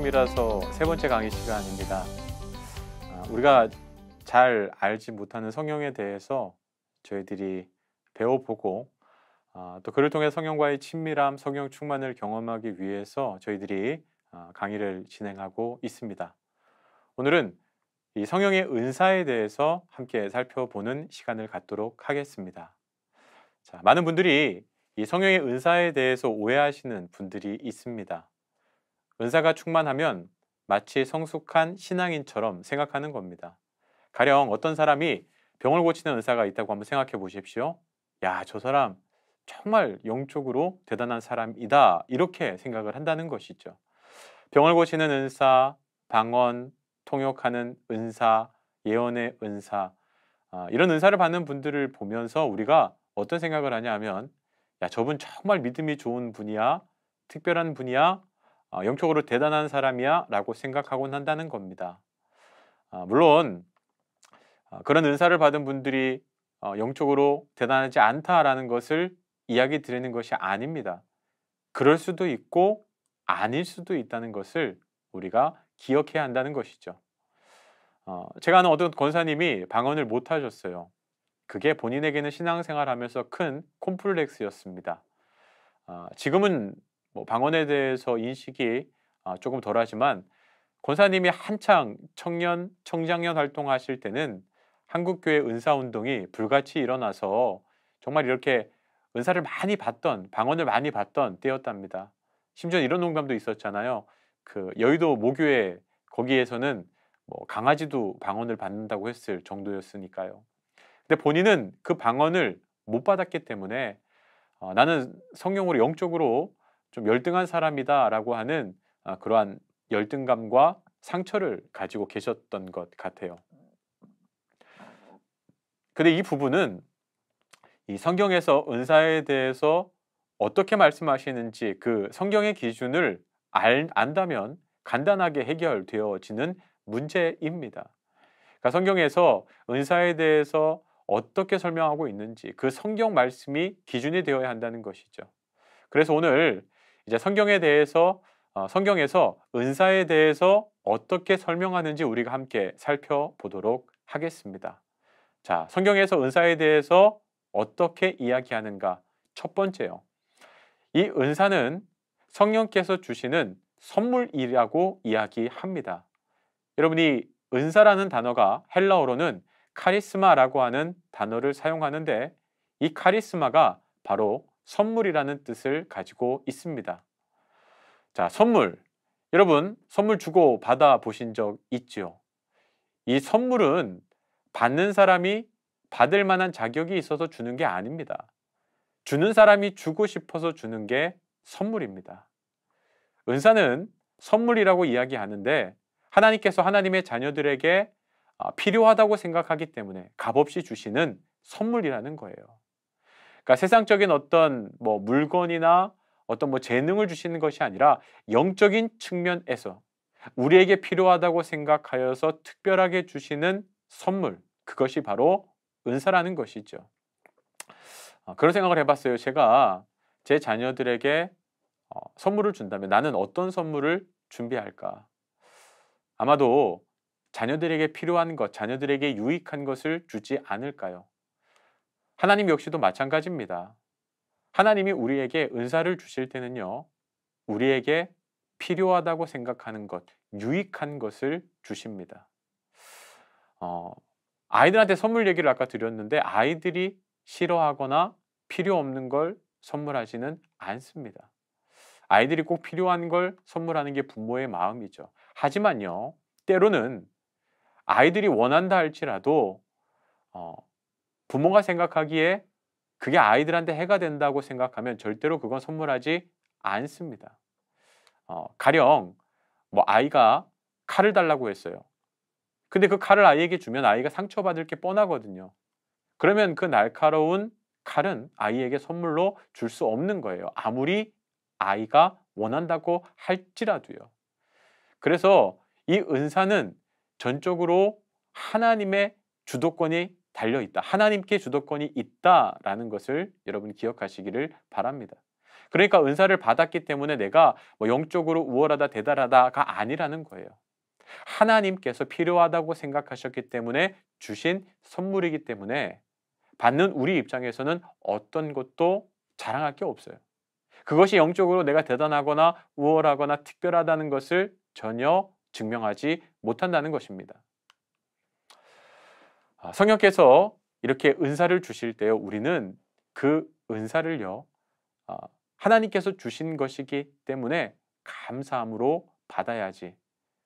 성경미라서 세 번째 강의 시간입니다. 우리가 잘 알지 못하는 성경에 대해서 저희들이 배워보고 또 그를 통해 성경과의 친밀함, 성경 충만을 경험하기 위해서 저희들이 강의를 진행하고 있습니다. 오늘은 이 성령의 은사에 대해서 함께 살펴보는 시간을 갖도록 하겠습니다. 자, 많은 분들이 이 성령의 은사에 대해서 오해하시는 분들이 있습니다. 은사가 충만하면 마치 성숙한 신앙인처럼 생각하는 겁니다. 가령 어떤 사람이 병을 고치는 은사가 있다고 한번 생각해 보십시오. 야, 저 사람 정말 영적으로 대단한 사람이다, 이렇게 생각을 한다는 것이죠. 병을 고치는 은사, 방언, 통역하는 은사, 예언의 은사, 이런 은사를 받는 분들을 보면서 우리가 어떤 생각을 하냐 하면, 야, 저분 정말 믿음이 좋은 분이야, 특별한 분이야, 영적으로 대단한 사람이야 라고 생각하곤 한다는 겁니다. 물론 그런 은사를 받은 분들이 영적으로 대단하지 않다라는 것을 이야기 드리는 것이 아닙니다. 그럴 수도 있고 아닐 수도 있다는 것을 우리가 기억해야 한다는 것이죠. 제가 아는 어떤 권사님이 방언을 못 하셨어요. 그게 본인에게는 신앙생활하면서 큰 콤플렉스였습니다. 지금은 뭐 방언에 대해서 인식이 조금 덜하지만, 권사님이 한창 청장년 활동하실 때는 한국교회 은사운동이 불같이 일어나서 정말 이렇게 은사를 많이 받던, 방언을 많이 받던 때였답니다. 심지어 이런 농담도 있었잖아요. 그 여의도 모교회 거기에서는 뭐 강아지도 방언을 받는다고 했을 정도였으니까요. 근데 본인은 그 방언을 못 받았기 때문에 나는 성령으로 영적으로 좀 열등한 사람이다 라고 하는 그러한 열등감과 상처를 가지고 계셨던 것 같아요. 근데 이 부분은 이 성경에서 은사에 대해서 어떻게 말씀하시는지 그 성경의 기준을 안다면 간단하게 해결되어지는 문제입니다. 그러니까 성경에서 은사에 대해서 어떻게 설명하고 있는지 그 성경 말씀이 기준이 되어야 한다는 것이죠. 그래서 오늘 이제 성경에서 은사에 대해서 어떻게 설명하는지 우리가 함께 살펴보도록 하겠습니다. 자, 성경에서 은사에 대해서 어떻게 이야기하는가? 첫 번째요. 이 은사는 성령께서 주시는 선물이라고 이야기합니다. 여러분이 은사라는 단어가 헬라어로는 카리스마라고 하는 단어를 사용하는데, 이 카리스마가 바로 선물이라는 뜻을 가지고 있습니다. 자, 선물. 여러분, 선물 주고 받아 보신 적 있죠? 이 선물은 받는 사람이 받을 만한 자격이 있어서 주는 게 아닙니다. 주는 사람이 주고 싶어서 주는 게 선물입니다. 은사는 선물이라고 이야기하는데, 하나님께서 하나님의 자녀들에게 필요하다고 생각하기 때문에 값없이 주시는 선물이라는 거예요. 그러니까 세상적인 어떤 뭐 물건이나 어떤 뭐 재능을 주시는 것이 아니라 영적인 측면에서 우리에게 필요하다고 생각하여서 특별하게 주시는 선물, 그것이 바로 은사라는 것이죠. 그런 생각을 해봤어요. 제가 제 자녀들에게 선물을 준다면 나는 어떤 선물을 준비할까? 아마도 자녀들에게 필요한 것, 자녀들에게 유익한 것을 주지 않을까요? 하나님 역시도 마찬가지입니다. 하나님이 우리에게 은사를 주실 때는요, 우리에게 필요하다고 생각하는 것, 유익한 것을 주십니다. 아이들한테 선물 얘기를 아까 드렸는데, 아이들이 싫어하거나 필요 없는 걸 선물하지는 않습니다. 아이들이 꼭 필요한 걸 선물하는 게 부모의 마음이죠. 하지만요, 때로는 아이들이 원한다 할지라도 부모가 생각하기에 그게 아이들한테 해가 된다고 생각하면 절대로 그건 선물하지 않습니다. 가령 뭐 아이가 칼을 달라고 했어요. 근데 그 칼을 아이에게 주면 아이가 상처받을 게 뻔하거든요. 그러면 그 날카로운 칼은 아이에게 선물로 줄 수 없는 거예요. 아무리 아이가 원한다고 할지라도요. 그래서 이 은사는 전적으로 하나님의 주도권이 달려있다. 하나님께 주도권이 있다라는 것을 여러분 기억하시기를 바랍니다. 그러니까 은사를 받았기 때문에 내가 뭐 영적으로 우월하다 대단하다가 아니라는 거예요. 하나님께서 필요하다고 생각하셨기 때문에 주신 선물이기 때문에 받는 우리 입장에서는 어떤 것도 자랑할 게 없어요. 그것이 영적으로 내가 대단하거나 우월하거나 특별하다는 것을 전혀 증명하지 못한다는 것입니다. 성령께서 이렇게 은사를 주실 때요, 우리는 그 은사를요, 하나님께서 주신 것이기 때문에 감사함으로 받아야지,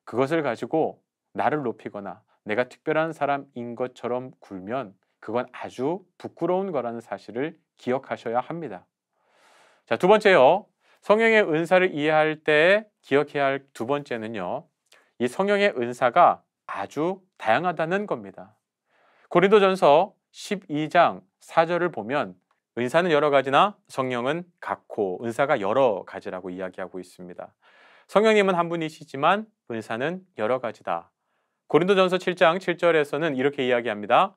그것을 가지고 나를 높이거나 내가 특별한 사람인 것처럼 굴면 그건 아주 부끄러운 거라는 사실을 기억하셔야 합니다. 자, 두 번째요. 성령의 은사를 이해할 때 기억해야 할 두 번째는요, 이 성령의 은사가 아주 다양하다는 겁니다. 고린도전서 12장 4절을 보면 은사는 여러 가지나 성령은 각호, 은사가 여러 가지라고 이야기하고 있습니다. 성령님은 한 분이시지만 은사는 여러 가지다. 고린도전서 7장 7절에서는 이렇게 이야기합니다.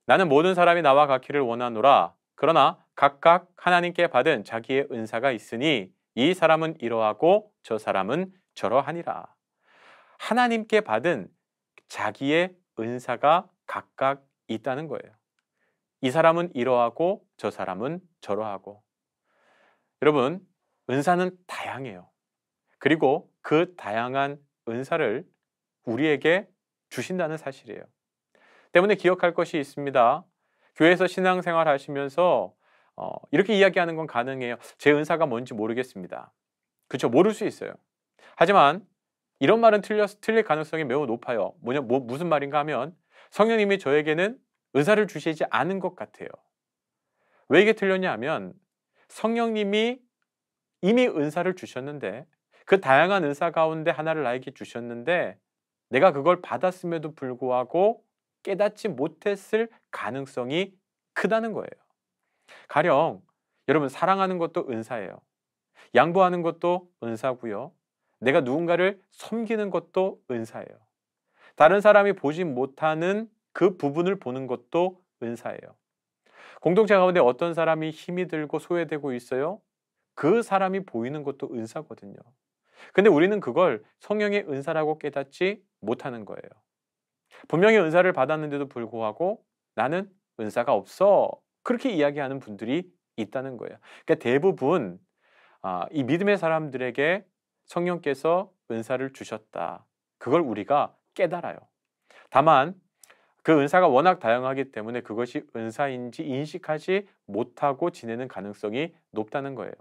나는 모든 사람이 나와 같기를 원하노라. 그러나 각각 하나님께 받은 자기의 은사가 있으니 이 사람은 이러하고 저 사람은 저러하니라. 하나님께 받은 자기의 은사가 각각 있다는 거예요. 이 사람은 이러하고 저 사람은 저러하고. 여러분, 은사는 다양해요. 그리고 그 다양한 은사를 우리에게 주신다는 사실이에요. 때문에 기억할 것이 있습니다. 교회에서 신앙생활 하시면서 이렇게 이야기하는 건 가능해요. 제 은사가 뭔지 모르겠습니다. 그렇죠? 모를 수 있어요. 하지만 이런 말은 틀릴 가능성이 매우 높아요. 무슨 말인가 하면 성령님이 저에게는 은사를 주시지 않은 것 같아요. 왜 이게 틀렸냐 하면 성령님이 이미 은사를 주셨는데 그 다양한 은사 가운데 하나를 나에게 주셨는데 내가 그걸 받았음에도 불구하고 깨닫지 못했을 가능성이 크다는 거예요. 가령 여러분, 사랑하는 것도 은사예요. 양보하는 것도 은사고요. 내가 누군가를 섬기는 것도 은사예요. 다른 사람이 보지 못하는 그 부분을 보는 것도 은사예요. 공동체 가운데 어떤 사람이 힘이 들고 소외되고 있어요? 그 사람이 보이는 것도 은사거든요. 근데 우리는 그걸 성령의 은사라고 깨닫지 못하는 거예요. 분명히 은사를 받았는데도 불구하고 나는 은사가 없어, 그렇게 이야기하는 분들이 있다는 거예요. 그러니까 대부분 이 믿음의 사람들에게 성령께서 은사를 주셨다, 그걸 우리가 깨달아요. 다만 그 은사가 워낙 다양하기 때문에 그것이 은사인지 인식하지 못하고 지내는 가능성이 높다는 거예요.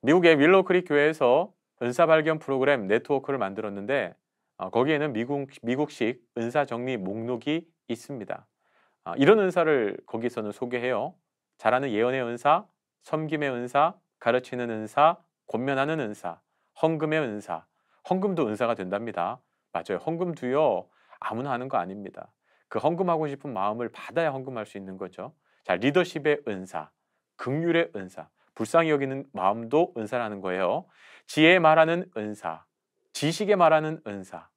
미국의 윌로우크릭 교회에서 은사 발견 프로그램 네트워크를 만들었는데 거기에는 미국식 은사 정리 목록이 있습니다. 이런 은사를 거기서는 소개해요. 잘하는 예언의 은사, 섬김의 은사, 가르치는 은사, 권면하는 은사, 헌금의 은사. 헌금도 은사가 된답니다. 맞아요. 헌금도요, 아무나 하는 거 아닙니다. 그 헌금하고 싶은 마음을 받아야 헌금할 수 있는 거죠. 자, 리더십의 은사, 긍휼의 은사, 불쌍히 여기는 마음도 은사라는 거예요. 지혜 말하는 은사, 지식의 말하는 은사.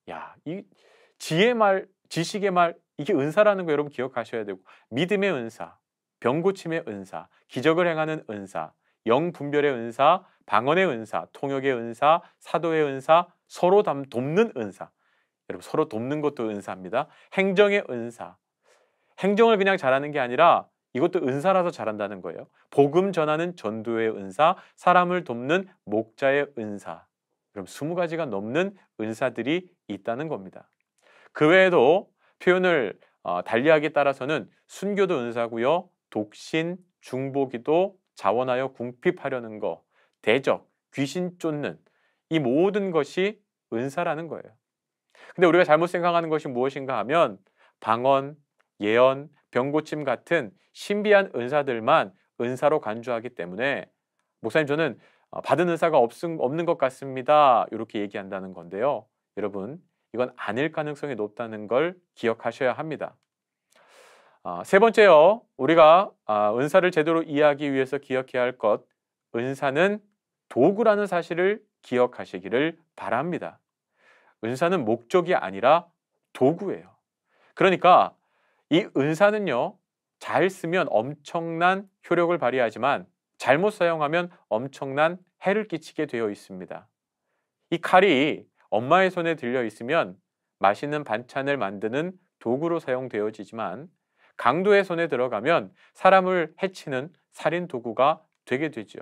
야, 이 지혜 말, 지식의 말, 이게 은사라는 거 여러분 기억하셔야 되고, 믿음의 은사, 병 고침의 은사, 기적을 행하는 은사, 영 분별의 은사, 방언의 은사, 통역의 은사, 사도의 은사, 서로 돕는 은사. 여러분, 서로 돕는 것도 은사입니다. 행정의 은사. 행정을 그냥 잘하는 게 아니라 이것도 은사라서 잘한다는 거예요. 복음 전하는 전도의 은사, 사람을 돕는 목자의 은사. 그럼 20가지가 넘는 은사들이 있다는 겁니다. 그 외에도 표현을 달리하기에 따라서는 순교도 은사고요. 독신, 중보기도, 자원하여 궁핍하려는 거, 대적, 귀신 쫓는, 이 모든 것이 은사라는 거예요. 근데 우리가 잘못 생각하는 것이 무엇인가 하면 방언, 예언, 병고침 같은 신비한 은사들만 은사로 간주하기 때문에 목사님, 저는 받은 은사가 없는 것 같습니다, 이렇게 얘기한다는 건데요. 여러분, 이건 아닐 가능성이 높다는 걸 기억하셔야 합니다. 세 번째요, 우리가 은사를 제대로 이해하기 위해서 기억해야 할 것, 은사는 도구라는 사실을 기억하시기를 바랍니다. 은사는 목적이 아니라 도구예요. 그러니까 이 은사는요, 잘 쓰면 엄청난 효력을 발휘하지만 잘못 사용하면 엄청난 해를 끼치게 되어 있습니다. 이 칼이 엄마의 손에 들려 있으면 맛있는 반찬을 만드는 도구로 사용되어지지만 강도의 손에 들어가면 사람을 해치는 살인 도구가 되게 되죠.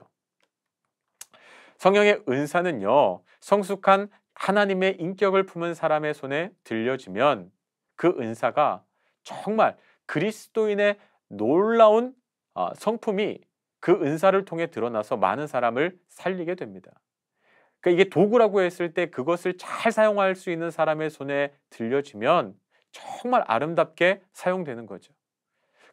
성령의 은사는요, 성숙한 하나님의 인격을 품은 사람의 손에 들려지면 그 은사가 정말 그리스도인의 놀라운 성품이 그 은사를 통해 드러나서 많은 사람을 살리게 됩니다. 그러니까 이게 도구라고 했을 때 그것을 잘 사용할 수 있는 사람의 손에 들려지면 정말 아름답게 사용되는 거죠.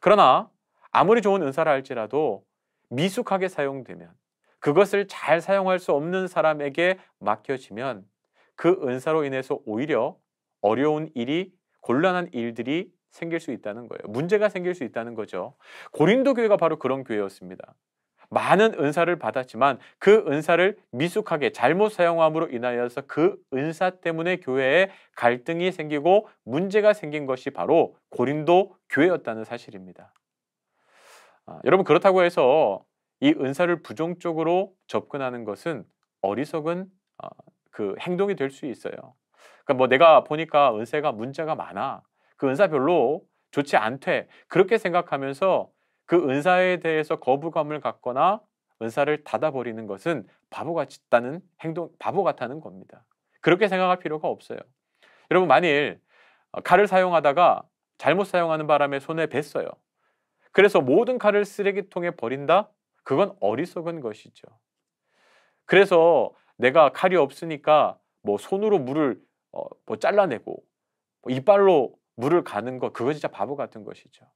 그러나 아무리 좋은 은사라 할지라도 미숙하게 사용되면, 그것을 잘 사용할 수 없는 사람에게 맡겨지면 그 은사로 인해서 오히려 어려운 일이, 곤란한 일들이 생길 수 있다는 거예요. 문제가 생길 수 있다는 거죠. 고린도 교회가 바로 그런 교회였습니다. 많은 은사를 받았지만 그 은사를 미숙하게 잘못 사용함으로 인하여서 그 은사 때문에 교회에 갈등이 생기고 문제가 생긴 것이 바로 고린도 교회였다는 사실입니다. 여러분, 그렇다고 해서 이 은사를 부정적으로 접근하는 것은 어리석은 그 행동이 될 수 있어요. 그러니까 뭐 내가 보니까 은사가 문제가 많아, 그 은사 별로 좋지 않대, 그렇게 생각하면서 그 은사에 대해서 거부감을 갖거나 은사를 닫아버리는 것은 바보 같다는 행동, 바보 같다는 겁니다. 그렇게 생각할 필요가 없어요. 여러분, 만일 칼을 사용하다가 잘못 사용하는 바람에 손에 뱄어요. 그래서 모든 칼을 쓰레기통에 버린다? 그건 어리석은 것이죠. 그래서 내가 칼이 없으니까 뭐 손으로 물을 뭐 잘라내고 뭐 이빨로 물을 가는 것, 그거 진짜 바보 같은 것이죠.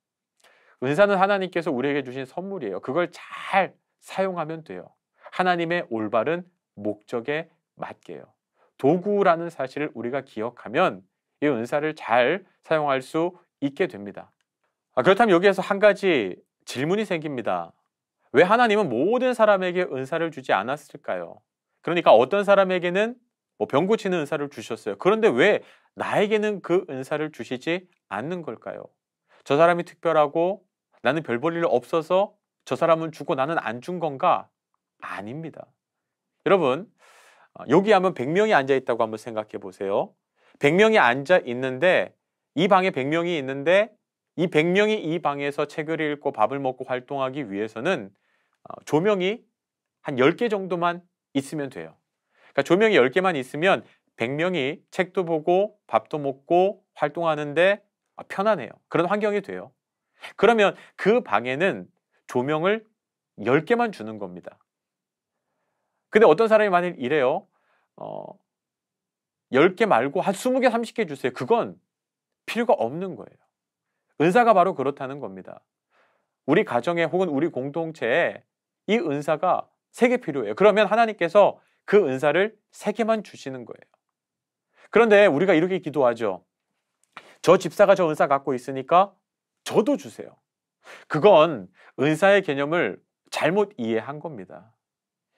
은사는 하나님께서 우리에게 주신 선물이에요. 그걸 잘 사용하면 돼요. 하나님의 올바른 목적에 맞게요. 도구라는 사실을 우리가 기억하면 이 은사를 잘 사용할 수 있게 됩니다. 그렇다면 여기에서 한 가지 질문이 생깁니다. 왜 하나님은 모든 사람에게 은사를 주지 않았을까요? 그러니까 어떤 사람에게는 뭐 병 고치는 은사를 주셨어요. 그런데 왜 나에게는 그 은사를 주시지 않는 걸까요? 저 사람이 특별하고 나는 별 볼 일 없어서 저 사람은 주고 나는 안 준 건가? 아닙니다. 여러분, 여기 한번 100명이 앉아 있다고 한번 생각해 보세요. 100명이 앉아 있는데, 이 방에 100명이 있는데 이 100명이 이 방에서 책을 읽고 밥을 먹고 활동하기 위해서는 조명이 한 10개 정도만 있으면 돼요. 그러니까 조명이 10개만 있으면 100명이 책도 보고 밥도 먹고 활동하는데 편안해요. 그런 환경이 돼요. 그러면 그 방에는 조명을 10개만 주는 겁니다. 근데 어떤 사람이 만일 이래요. 10개 말고 한 20개, 30개 주세요. 그건 필요가 없는 거예요. 은사가 바로 그렇다는 겁니다. 우리 가정에 혹은 우리 공동체에 이 은사가 3개 필요해요. 그러면 하나님께서 그 은사를 3개만 주시는 거예요. 그런데 우리가 이렇게 기도하죠. 저 집사가 저 은사 갖고 있으니까 저도 주세요. 그건 은사의 개념을 잘못 이해한 겁니다.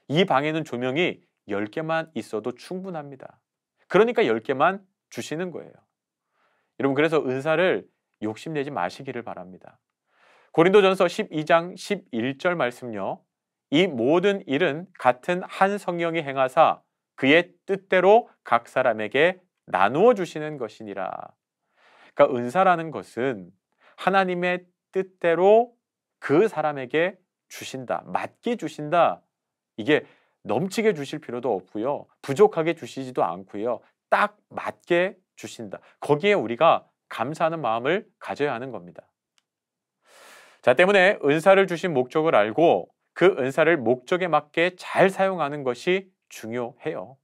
이 방에는 조명이 10개만 있어도 충분합니다. 그러니까 10개만 주시는 거예요. 여러분, 그래서 은사를 욕심내지 마시기를 바랍니다. 고린도전서 12장 11절 말씀요. 이 모든 일은 같은 한 성령이 행하사 그의 뜻대로 각 사람에게 나누어 주시는 것이니라. 그러니까 은사라는 것은 하나님의 뜻대로 그 사람에게 주신다, 맞게 주신다. 이게 넘치게 주실 필요도 없고요, 부족하게 주시지도 않고요, 딱 맞게 주신다. 거기에 우리가 감사하는 마음을 가져야 하는 겁니다. 자, 때문에 은사를 주신 목적을 알고 그 은사를 목적에 맞게 잘 사용하는 것이 중요해요.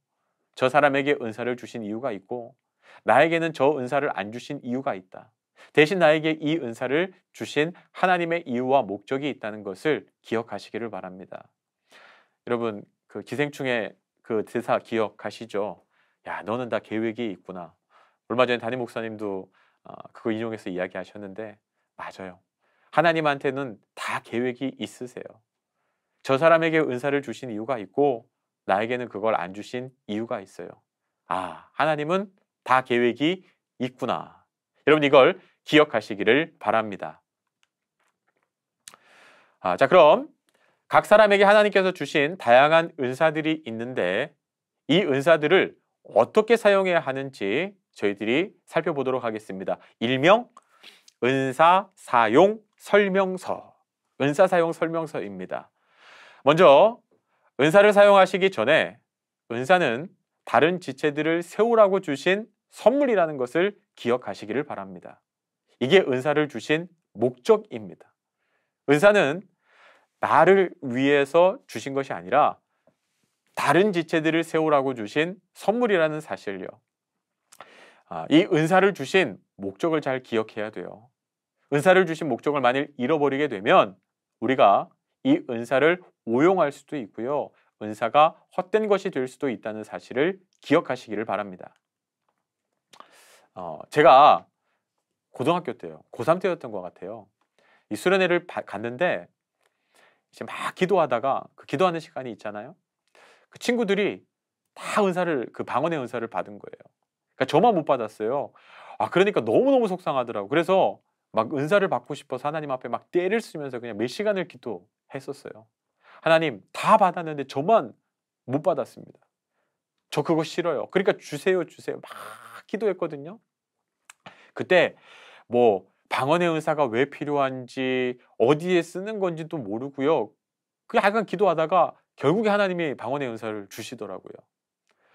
저 사람에게 은사를 주신 이유가 있고 나에게는 저 은사를 안 주신 이유가 있다. 대신 나에게 이 은사를 주신 하나님의 이유와 목적이 있다는 것을 기억하시기를 바랍니다. 여러분, 그 기생충의 그 대사 기억하시죠? 야, 너는 다 계획이 있구나. 얼마 전에 담임 목사님도 그거 인용해서 이야기하셨는데 맞아요. 하나님한테는 다 계획이 있으세요. 저 사람에게 은사를 주신 이유가 있고 나에게는 그걸 안 주신 이유가 있어요. 하나님은 다 계획이 있구나. 여러분, 이걸 기억하시기를 바랍니다. 자, 그럼 각 사람에게 하나님께서 주신 다양한 은사들이 있는데 이 은사들을 어떻게 사용해야 하는지 저희들이 살펴보도록 하겠습니다. 일명 은사 사용 설명서, 은사 사용 설명서입니다. 먼저 은사를 사용하시기 전에 은사는 다른 지체들을 세우라고 주신 선물이라는 것을 기억하시기를 바랍니다. 이게 은사를 주신 목적입니다. 은사는 나를 위해서 주신 것이 아니라 다른 지체들을 세우라고 주신 선물이라는 사실요. 이 은사를 주신 목적을 잘 기억해야 돼요. 은사를 주신 목적을 만일 잃어버리게 되면 우리가 이 은사를 오용할 수도 있고요. 은사가 헛된 것이 될 수도 있다는 사실을 기억하시기를 바랍니다. 제가 고등학교 때요. 고3 때였던 것 같아요. 이 수련회를 갔는데 이제 막 기도하다가 그 기도하는 시간이 있잖아요. 그 친구들이 다 은사를, 그 방언의 은사를 받은 거예요. 그러니까 저만 못 받았어요. 그러니까 너무너무 속상하더라고. 그래서 막 은사를 받고 싶어서 하나님 앞에 막 떼를 쓰면서 그냥 몇 시간을 기도했었어요. 하나님, 다 받았는데 저만 못 받았습니다. 저 그거 싫어요. 그러니까 주세요, 주세요. 막 기도했거든요. 그때 뭐 방언의 은사가 왜 필요한지, 어디에 쓰는 건지도 모르고요. 그냥 약간 기도하다가 결국에 하나님이 방언의 은사를 주시더라고요.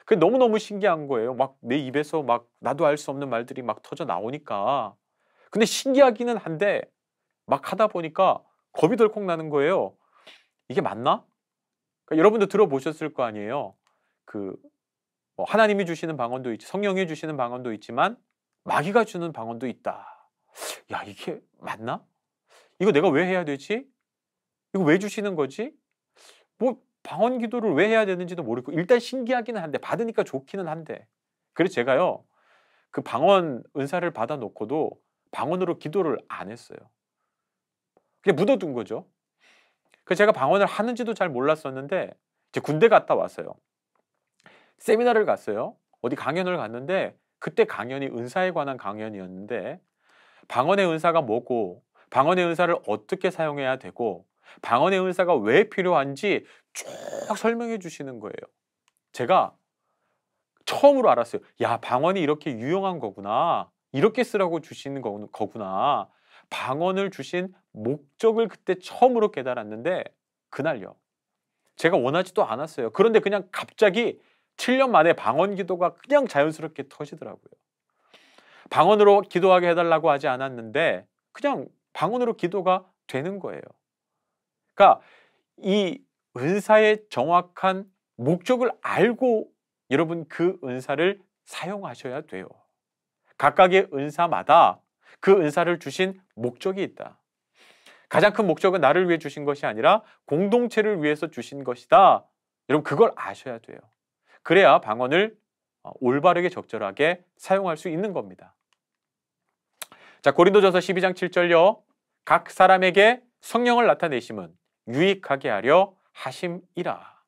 그게 너무너무 신기한 거예요. 막 내 입에서 막 나도 알 수 없는 말들이 막 터져 나오니까. 근데 신기하기는 한데 막 하다 보니까 겁이 덜컥 나는 거예요. 이게 맞나? 그러니까 여러분도 들어보셨을 거 아니에요. 뭐 하나님이 주시는 방언도 있지, 성령이 주시는 방언도 있지만 마귀가 주는 방언도 있다. 야, 이게 맞나? 이거 내가 왜 해야 되지? 이거 왜 주시는 거지? 뭐 방언 기도를 왜 해야 되는지도 모르고 일단 신기하기는 한데 받으니까 좋기는 한데, 그래서 제가요 그 방언 은사를 받아 놓고도 방언으로 기도를 안 했어요. 그냥 묻어둔 거죠. 그래서 제가 방언을 하는지도 잘 몰랐었는데 이제 군대 갔다 왔어요. 세미나를 갔어요. 어디 강연을 갔는데 그때 강연이 은사에 관한 강연이었는데 방언의 은사가 뭐고, 방언의 은사를 어떻게 사용해야 되고, 방언의 은사가 왜 필요한지 쭉 설명해 주시는 거예요. 제가 처음으로 알았어요. 야, 방언이 이렇게 유용한 거구나. 이렇게 쓰라고 주시는 거구나. 방언을 주신 목적을 그때 처음으로 깨달았는데 그날요. 제가 원하지도 않았어요. 그런데 그냥 갑자기 7년 만에 방언 기도가 그냥 자연스럽게 터지더라고요. 방언으로 기도하게 해달라고 하지 않았는데 그냥 방언으로 기도가 되는 거예요. 그러니까 이 은사의 정확한 목적을 알고 여러분 그 은사를 사용하셔야 돼요. 각각의 은사마다 그 은사를 주신 목적이 있다. 가장 큰 목적은 나를 위해 주신 것이 아니라 공동체를 위해서 주신 것이다. 여러분 그걸 아셔야 돼요. 그래야 방언을 올바르게 적절하게 사용할 수 있는 겁니다. 자, 고린도전서 12장 7절요. 각 사람에게 성령을 나타내심은 유익하게 하려 하심이라.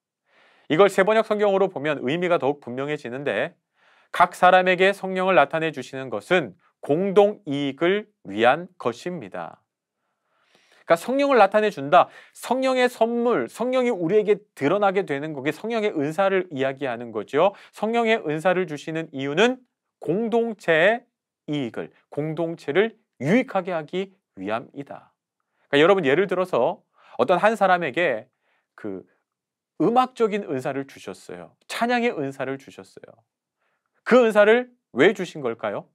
이걸 세번역 성경으로 보면 의미가 더욱 분명해지는데, 각 사람에게 성령을 나타내 주시는 것은 공동 이익을 위한 것입니다. 그러니까 성령을 나타내 준다. 성령의 선물, 성령이 우리에게 드러나게 되는 거게 성령의 은사를 이야기하는 거죠. 성령의 은사를 주시는 이유는 공동체의 이익을, 공동체를 유익하게 하기 위함이다. 그러니까 여러분 예를 들어서 어떤 한 사람에게 그 음악적인 은사를 주셨어요. 찬양의 은사를 주셨어요. 그 은사를 왜 주신 걸까요?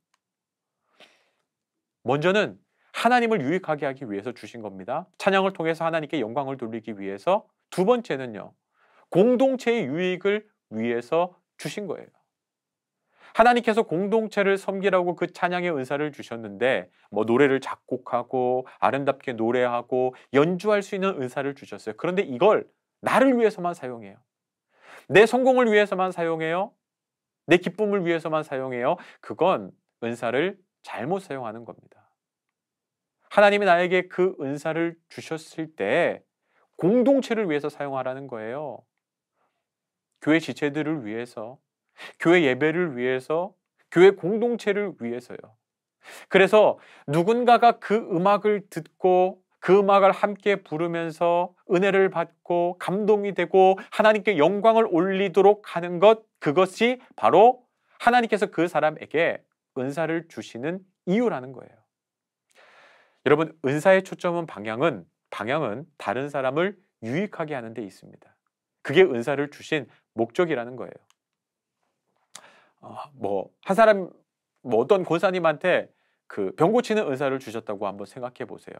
먼저는 하나님을 유익하게 하기 위해서 주신 겁니다. 찬양을 통해서 하나님께 영광을 돌리기 위해서. 두 번째는요, 공동체의 유익을 위해서 주신 거예요. 하나님께서 공동체를 섬기라고 그 찬양의 은사를 주셨는데 뭐 노래를 작곡하고 아름답게 노래하고 연주할 수 있는 은사를 주셨어요. 그런데 이걸 나를 위해서만 사용해요. 내 성공을 위해서만 사용해요. 내 기쁨을 위해서만 사용해요. 그건 은사를 잘못 사용하는 겁니다. 하나님이 나에게 그 은사를 주셨을 때 공동체를 위해서 사용하라는 거예요. 교회 지체들을 위해서, 교회 예배를 위해서, 교회 공동체를 위해서요. 그래서 누군가가 그 음악을 듣고 그 음악을 함께 부르면서 은혜를 받고 감동이 되고 하나님께 영광을 올리도록 하는 것, 그것이 바로 하나님께서 그 사람에게 은사를 주시는 이유라는 거예요. 여러분, 은사의 초점은 방향은 다른 사람을 유익하게 하는 데 있습니다. 그게 은사를 주신 목적이라는 거예요. 한 사람, 어떤 권사님한테 그 병 고치는 은사를 주셨다고 한번 생각해 보세요.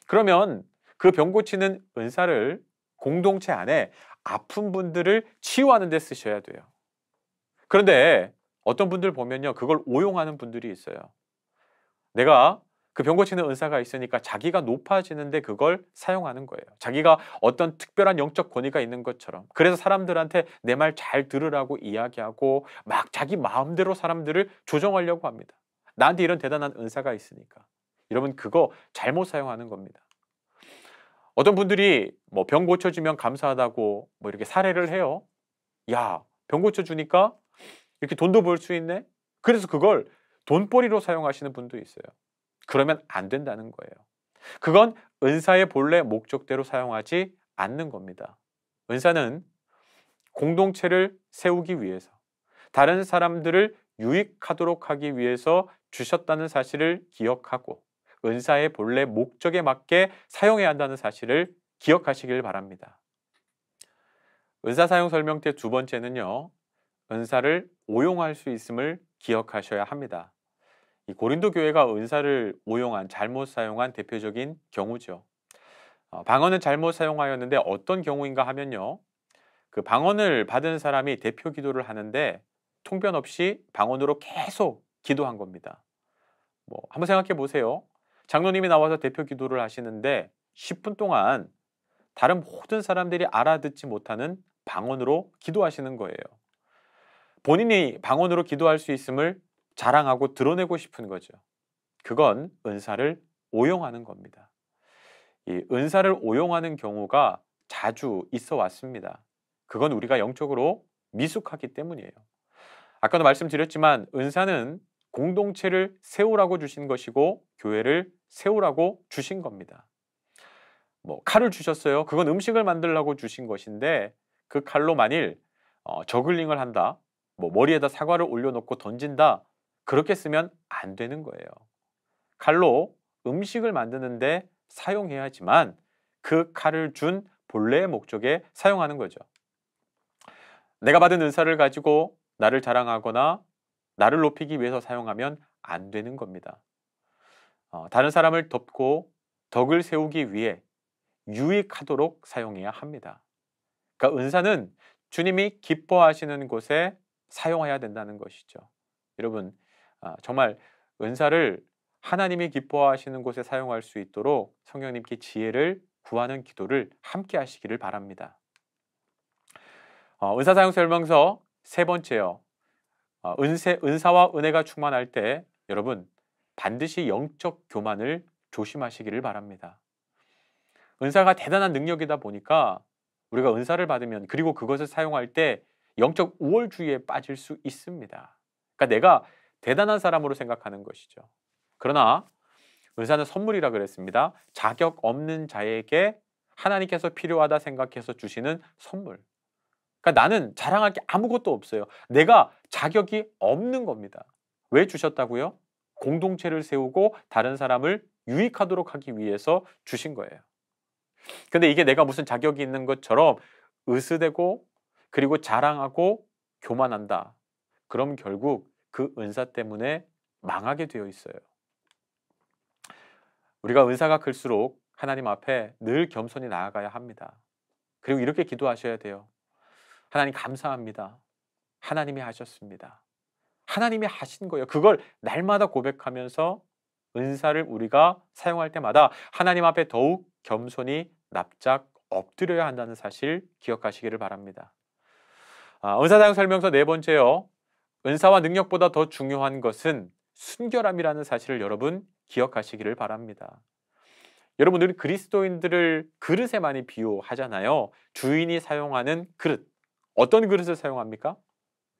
그러면 그 병 고치는 은사를 공동체 안에 아픈 분들을 치유하는 데 쓰셔야 돼요. 그런데 어떤 분들 보면요, 그걸 오용하는 분들이 있어요. 내가 그 병 고치는 은사가 있으니까 자기가 높아지는데 그걸 사용하는 거예요. 자기가 어떤 특별한 영적 권위가 있는 것처럼. 그래서 사람들한테 내 말 잘 들으라고 이야기하고 막 자기 마음대로 사람들을 조정하려고 합니다. 나한테 이런 대단한 은사가 있으니까. 여러분, 그거 잘못 사용하는 겁니다. 어떤 분들이 병 고쳐주면 감사하다고 이렇게 사례를 해요. 야, 병 고쳐주니까 이렇게 돈도 벌 수 있네? 그래서 그걸 돈벌이로 사용하시는 분도 있어요. 그러면 안 된다는 거예요. 그건 은사의 본래 목적대로 사용하지 않는 겁니다. 은사는 공동체를 세우기 위해서, 다른 사람들을 유익하도록 하기 위해서 주셨다는 사실을 기억하고 은사의 본래 목적에 맞게 사용해야 한다는 사실을 기억하시길 바랍니다. 은사 사용 설명태 두 번째는요, 은사를 오용할 수 있음을 기억하셔야 합니다. 이 고린도 교회가 은사를 오용한, 잘못 사용한 대표적인 경우죠. 방언은 잘못 사용하였는데 어떤 경우인가 하면요, 그 방언을 받은 사람이 대표 기도를 하는데 통변 없이 방언으로 계속 기도한 겁니다. 한번 생각해 보세요. 장로님이 나와서 대표 기도를 하시는데 10분 동안 다른 모든 사람들이 알아듣지 못하는 방언으로 기도하시는 거예요. 본인이 방언으로 기도할 수 있음을 자랑하고 드러내고 싶은 거죠. 그건 은사를 오용하는 겁니다. 이 은사를 오용하는 경우가 자주 있어 왔습니다. 그건 우리가 영적으로 미숙하기 때문이에요. 아까도 말씀드렸지만 은사는 공동체를 세우라고 주신 것이고 교회를 세우라고 주신 겁니다. 칼을 주셨어요. 그건 음식을 만들라고 주신 것인데 그 칼로 만일 저글링을 한다, 머리에다 사과를 올려놓고 던진다, 그렇게 쓰면 안 되는 거예요. 칼로 음식을 만드는데 사용해야지만 그 칼을 준 본래의 목적에 사용하는 거죠. 내가 받은 은사를 가지고 나를 자랑하거나 나를 높이기 위해서 사용하면 안 되는 겁니다. 다른 사람을 돕고 덕을 세우기 위해 유익하도록 사용해야 합니다. 그러니까 은사는 주님이 기뻐하시는 곳에 사용해야 된다는 것이죠. 여러분, 정말 은사를 하나님이 기뻐하시는 곳에 사용할 수 있도록 성령님께 지혜를 구하는 기도를 함께 하시기를 바랍니다. 은사 사용 설명서 세 번째요. 은사와 은혜가 충만할 때 여러분 반드시 영적 교만을 조심하시기를 바랍니다. 은사가 대단한 능력이다 보니까 우리가 은사를 받으면, 그리고 그것을 사용할 때 영적 우월주의에 빠질 수 있습니다. 그러니까 내가 대단한 사람으로 생각하는 것이죠. 그러나 은사는 선물이라 그랬습니다. 자격 없는 자에게 하나님께서 필요하다 생각해서 주시는 선물. 그러니까 나는 자랑할 게 아무것도 없어요. 내가 자격이 없는 겁니다. 왜 주셨다고요? 공동체를 세우고 다른 사람을 유익하도록 하기 위해서 주신 거예요. 근데 이게 내가 무슨 자격이 있는 것처럼 으스대고 그리고 자랑하고 교만한다. 그럼 결국 그 은사 때문에 망하게 되어 있어요. 우리가 은사가 클수록 하나님 앞에 늘 겸손히 나아가야 합니다. 그리고 이렇게 기도하셔야 돼요. 하나님 감사합니다. 하나님이 하셨습니다. 하나님이 하신 거예요. 그걸 날마다 고백하면서 은사를 우리가 사용할 때마다 하나님 앞에 더욱 겸손히 납작 엎드려야 한다는 사실 기억하시기를 바랍니다. 은사 사용 설명서 네 번째요. 은사와 능력보다 더 중요한 것은 순결함이라는 사실을 여러분 기억하시기를 바랍니다. 여러분, 우리 그리스도인들을 그릇에 많이 비유하잖아요. 주인이 사용하는 그릇. 어떤 그릇을 사용합니까?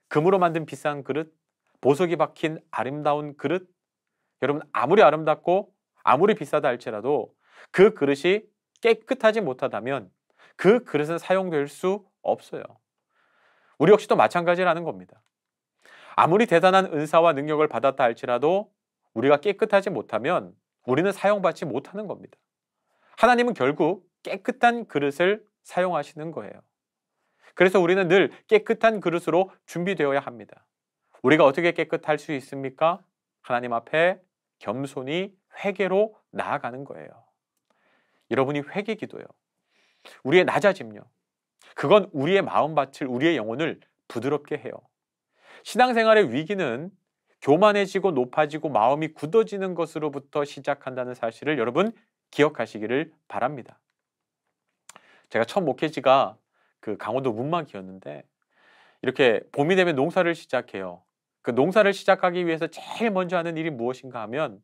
금으로 만든 비싼 그릇, 보석이 박힌 아름다운 그릇. 여러분, 아무리 아름답고 아무리 비싸다 할지라도 그 그릇이 깨끗하지 못하다면 그 그릇은 사용될 수 없어요. 우리 역시도 마찬가지라는 겁니다. 아무리 대단한 은사와 능력을 받았다 할지라도 우리가 깨끗하지 못하면 우리는 사용받지 못하는 겁니다. 하나님은 결국 깨끗한 그릇을 사용하시는 거예요. 그래서 우리는 늘 깨끗한 그릇으로 준비되어야 합니다. 우리가 어떻게 깨끗할 수 있습니까? 하나님 앞에 겸손히 회개로 나아가는 거예요. 여러분이 회개 기도요. 우리의 낮아짐요. 그건 우리의 마음밭을, 우리의 영혼을 부드럽게 해요. 신앙생활의 위기는 교만해지고 높아지고 마음이 굳어지는 것으로부터 시작한다는 사실을 여러분 기억하시기를 바랍니다. 제가 첫 목회지가 그 강원도 문막이었는데 이렇게 봄이 되면 농사를 시작해요. 그 농사를 시작하기 위해서 제일 먼저 하는 일이 무엇인가 하면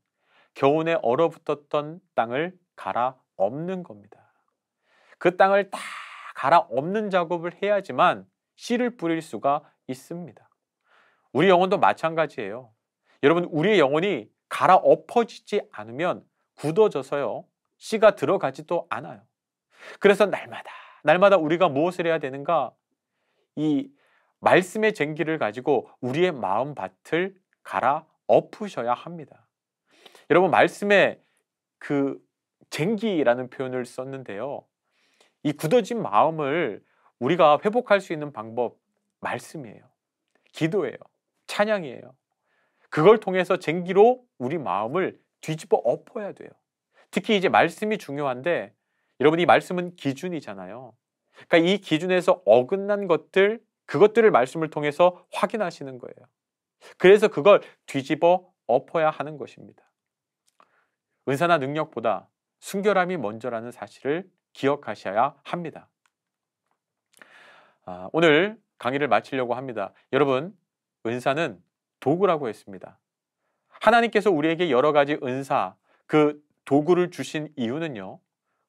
겨우내 얼어붙었던 땅을 갈아엎는 겁니다. 그 땅을 다 갈아엎는 작업을 해야지만 씨를 뿌릴 수가 있습니다. 우리 영혼도 마찬가지예요. 여러분, 우리의 영혼이 갈아엎어지지 않으면 굳어져서요, 씨가 들어가지도 않아요. 그래서 날마다 우리가 무엇을 해야 되는가? 이 말씀의 쟁기를 가지고 우리의 마음밭을 갈아엎으셔야 합니다. 여러분, 말씀에 그 쟁기라는 표현을 썼는데요. 이 굳어진 마음을 우리가 회복할 수 있는 방법, 말씀이에요. 기도예요. 찬양이에요. 그걸 통해서 쟁기로 우리 마음을 뒤집어 엎어야 돼요. 특히 이제 말씀이 중요한데, 여러분, 이 말씀은 기준이잖아요. 그러니까 이 기준에서 어긋난 것들, 그것들을 말씀을 통해서 확인하시는 거예요. 그래서 그걸 뒤집어 엎어야 하는 것입니다. 은사나 능력보다 순결함이 먼저라는 사실을 기억하셔야 합니다. 오늘 강의를 마치려고 합니다. 여러분, 은사는 도구라고 했습니다. 하나님께서 우리에게 여러 가지 은사, 그 도구를 주신 이유는요,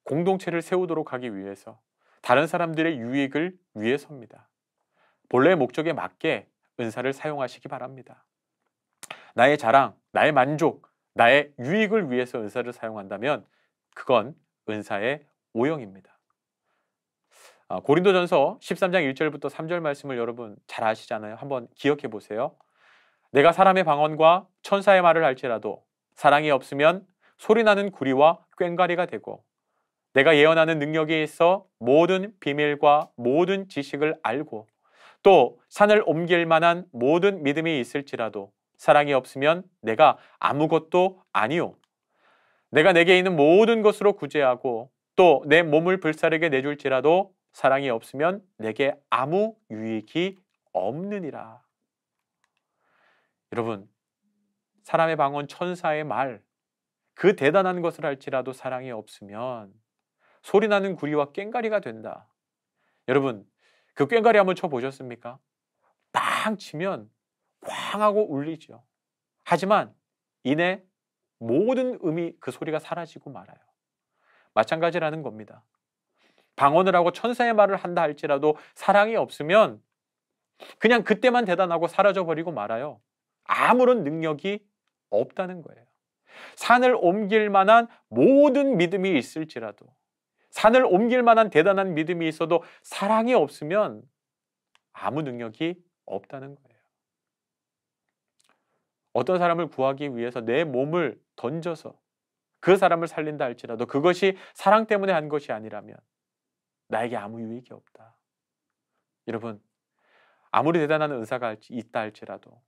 공동체를 세우도록 하기 위해서, 다른 사람들의 유익을 위해서입니다. 본래의 목적에 맞게 은사를 사용하시기 바랍니다. 나의 자랑, 나의 만족, 나의 유익을 위해서 은사를 사용한다면 그건 은사의 오형입니다. 고린도전서 13장 1절부터 3절 말씀을 여러분 잘 아시잖아요. 한번 기억해 보세요. 내가 사람의 방언과 천사의 말을 할지라도 사랑이 없으면 소리나는 구리와 꽹과리가 되고, 내가 예언하는 능력에 있어 모든 비밀과 모든 지식을 알고 또 산을 옮길 만한 모든 믿음이 있을지라도 사랑이 없으면 내가 아무것도 아니요. 내가 내게 있는 모든 것으로 구제하고 또 내 몸을 불사르게 내줄지라도 사랑이 없으면 내게 아무 유익이 없느니라. 여러분, 사람의 방언, 천사의 말, 그 대단한 것을 할지라도 사랑이 없으면 소리나는 구리와 꽹과리가 된다. 여러분, 그 꽹과리 한번 쳐보셨습니까? 빵 치면 꽝 하고 울리죠. 하지만 이내 모든 의미, 그 소리가 사라지고 말아요. 마찬가지라는 겁니다. 방언을 하고 천사의 말을 한다 할지라도 사랑이 없으면 그냥 그때만 대단하고 사라져버리고 말아요. 아무런 능력이 없다는 거예요. 산을 옮길 만한 모든 믿음이 있을지라도, 산을 옮길 만한 대단한 믿음이 있어도 사랑이 없으면 아무 능력이 없다는 거예요. 어떤 사람을 구하기 위해서 내 몸을 던져서 그 사람을 살린다 할지라도 그것이 사랑 때문에 한 것이 아니라면 나에게 아무 유익이 없다. 여러분, 아무리 대단한 은사가 있다 할지라도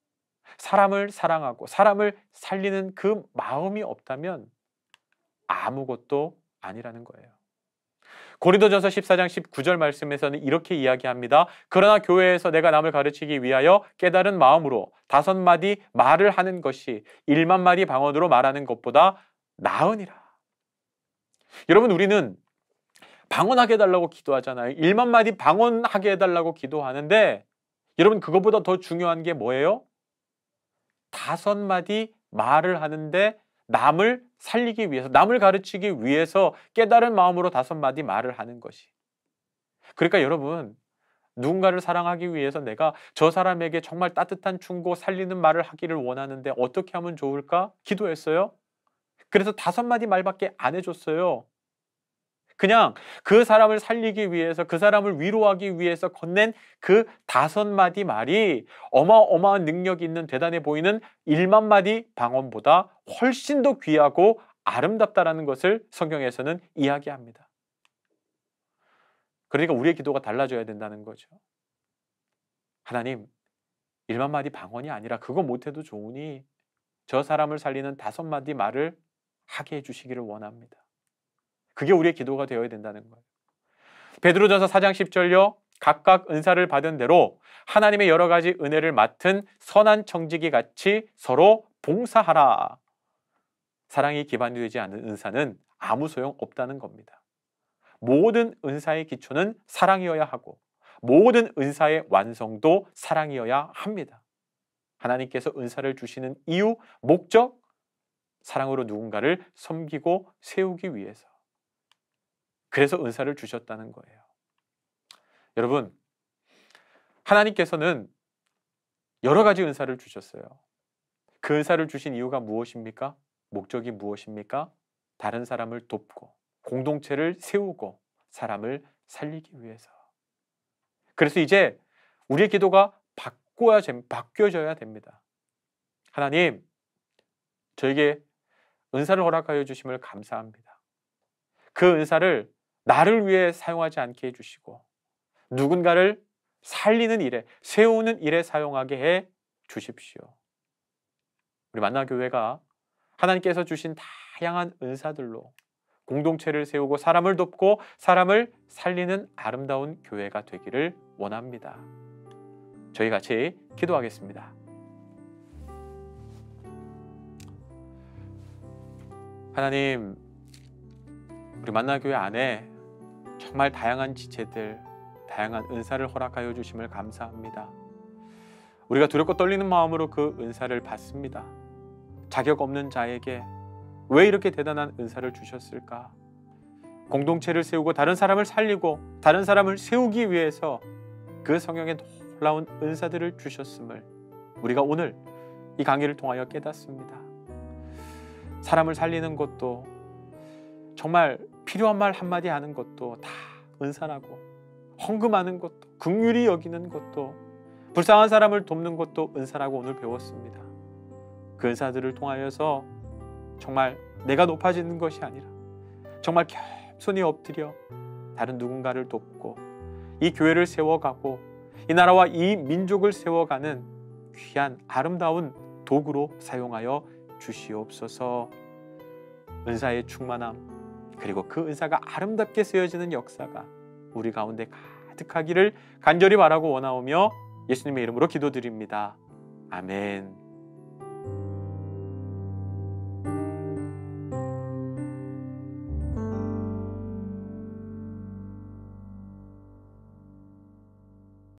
사람을 사랑하고 사람을 살리는 그 마음이 없다면 아무것도 아니라는 거예요. 고린도전서 14장 19절 말씀에서는 이렇게 이야기합니다. 그러나 교회에서 내가 남을 가르치기 위하여 깨달은 마음으로 5마디 말을 하는 것이 1만 마디 방언으로 말하는 것보다 나으니라. 여러분, 우리는 방언하게 해달라고 기도하잖아요. 1만 마디 방언하게 해달라고 기도하는데, 여러분, 그것보다 더 중요한 게 뭐예요? 5마디 말을 하는데 남을 살리기 위해서, 남을 가르치기 위해서 깨달은 마음으로 5마디 말을 하는 것이. 그러니까 여러분, 누군가를 사랑하기 위해서 내가 저 사람에게 정말 따뜻한 충고, 살리는 말을 하기를 원하는데 어떻게 하면 좋을까? 기도했어요. 그래서 5마디 말밖에 안 해줬어요. 그냥 그 사람을 살리기 위해서, 그 사람을 위로하기 위해서 건넨 그 5마디 말이 어마어마한 능력이 있는, 대단해 보이는 1만 마디 방언보다 훨씬 더 귀하고 아름답다라는 것을 성경에서는 이야기합니다. 그러니까 우리의 기도가 달라져야 된다는 거죠. 하나님, 1만 마디 방언이 아니라 그거 못해도 좋으니 저 사람을 살리는 5마디 말을 하게 해주시기를 원합니다. 그게 우리의 기도가 되어야 된다는 거예요. 베드로전서 4장 10절요. 각각 은사를 받은 대로 하나님의 여러 가지 은혜를 맡은 선한 청지기 같이 서로 봉사하라. 사랑이 기반이 되지 않는 은사는 아무 소용 없다는 겁니다. 모든 은사의 기초는 사랑이어야 하고 모든 은사의 완성도 사랑이어야 합니다. 하나님께서 은사를 주시는 이유, 목적, 사랑으로 누군가를 섬기고 세우기 위해서. 그래서 은사를 주셨다는 거예요. 여러분, 하나님께서는 여러 가지 은사를 주셨어요. 그 은사를 주신 이유가 무엇입니까? 목적이 무엇입니까? 다른 사람을 돕고 공동체를 세우고 사람을 살리기 위해서. 그래서 이제 우리의 기도가 바뀌어져야 됩니다. 하나님, 저에게 은사를 허락하여 주심을 감사합니다. 그 은사를 나를 위해 사용하지 않게 해주시고 누군가를 살리는 일에, 세우는 일에 사용하게 해 주십시오. 우리 만나교회가 하나님께서 주신 다양한 은사들로 공동체를 세우고 사람을 돕고 사람을 살리는 아름다운 교회가 되기를 원합니다. 저희 같이 기도하겠습니다. 하나님, 우리 만나교회 안에 정말 다양한 지체들, 다양한 은사를 허락하여 주심을 감사합니다. 우리가 두렵고 떨리는 마음으로 그 은사를 받습니다. 자격 없는 자에게 왜 이렇게 대단한 은사를 주셨을까? 공동체를 세우고 다른 사람을 살리고 다른 사람을 세우기 위해서 그 성령의 놀라운 은사들을 주셨음을 우리가 오늘 이 강의를 통하여 깨닫습니다. 사람을 살리는 것도, 정말 필요한 말 한마디 하는 것도 다 은사라고, 헌금하는 것도, 긍휼히 여기는 것도, 불쌍한 사람을 돕는 것도 은사라고 오늘 배웠습니다. 그 은사들을 통하여서 정말 내가 높아지는 것이 아니라 정말 겸손히 엎드려 다른 누군가를 돕고 이 교회를 세워가고 이 나라와 이 민족을 세워가는 귀한 아름다운 도구로 사용하여 주시옵소서. 은사의 충만함, 그리고 그 은사가 아름답게 쓰여지는 역사가 우리 가운데 가득하기를 간절히 바라고 원하오며 예수님의 이름으로 기도드립니다. 아멘.